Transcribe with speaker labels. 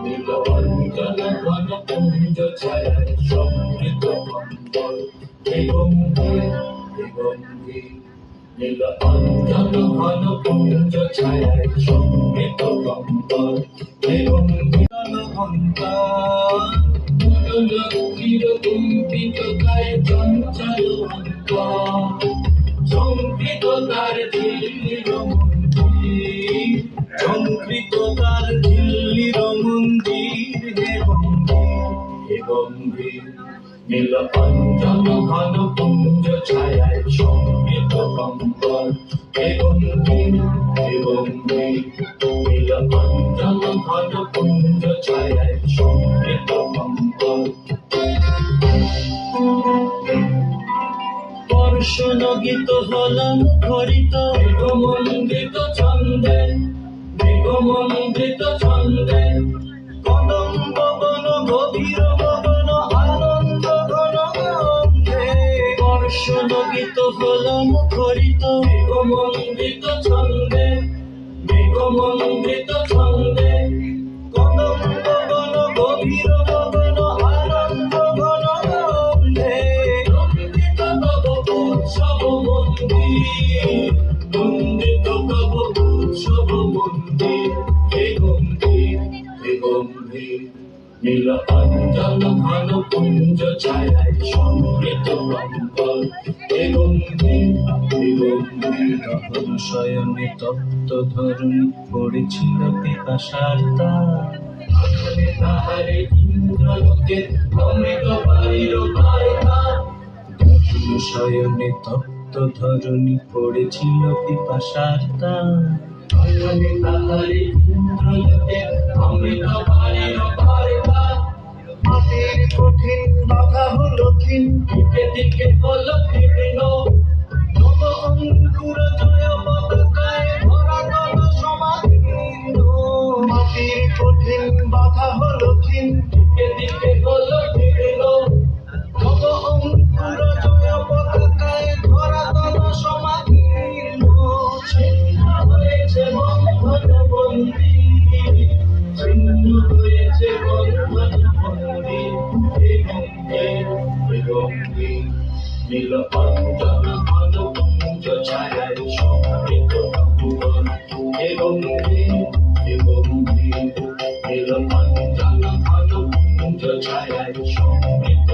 Speaker 1: নীলঅঞ্জন ঘন কুঞ্জ ছায়ায় সমৃত কম্বল দিগম্বর দিগম্বর। নীলঅঞ্জন ঘন কুঞ্জ ছায়ায় সমৃত কম্বল দিগম্বর। লক্ষ্মীর কুম্পিত গায়ে চঞ্চল অন্তর, শঙ্কিত তার ঝিল্লির মন্দির, শঙ্কিত তার ঝিল্লির মন্দির। হে গম্ভীর নীলঅঞ্জন ঘন কুঞ্জ ছায়ায় সমৃত কম্বল হে গম্ভীর হে গম্ভীর। নীলঅঞ্জন ঘন কুঞ্জ ছায়ায় সমৃত কম্বল। বর্ষণগীত হলাম খরিত মেঘমণ্ডিত ছন্দে, মেঘমণ্ডিত ছন্দে। কদম্ব বন গভীর মগন আনন্দ ঘন গন্ধে। বর্ষণগীত হলাম খরিত মেঘমণ্ডিত ছন্দে, মেঘমণ্ডিত ছন্দে। কদম্ব বন গভীর মগন আনন্দ ঘন গন্ধে। উৎসব মন্দির, নন্দিত তব উৎসব মন্দির। হে গম্ভীর হে গম্ভীর। নীলঅঞ্জন ঘন কুঞ্জ ছায়ায় সমৃত কম্বল হে গম্ভীর হে গম্ভীর। তখন শয়নে তপ্ত ধরণী পড়েছিল পিপাসার তার, আখানে তাহারে ইন্দ্রলোকের অমৃত বাড়ির বার্তা। শয়নে তপ্ত ধরণী পড়েছিল পিপাসার তার, আখানে তাহারে ইন্দ্রলোকের অমৃত বাড়ির বার্তা। মাটির কঠিন বাধা হলো ক্ষীণ, দিকে দিকে হলো কৃষ্ণ। নব অঙ্কুর জয় পতাকায় ভরা দল সমাদীর্ণ। মাটির কঠিন বাধা হলো ক্ষীণ, দিকে দিকে হলো কৃষ্ণ। নব অঙ্কুর জয় পতাকায় ভরা দল সমাদীর্ণ। ছিন্ন হয়েছে বন্ধন বন্দী, ছিন্ন হয়েছে বন্ধন বন্দী। হে গম্ভীর হে গম্ভীর। নীলঅঞ্জন ঘন কুঞ্জ ছায়ায় সমৃত কম্বল হে গম্ভীর হে গম্ভীর। নীলঅঞ্জন ঘন কুঞ্জ ছায়ায় সমৃত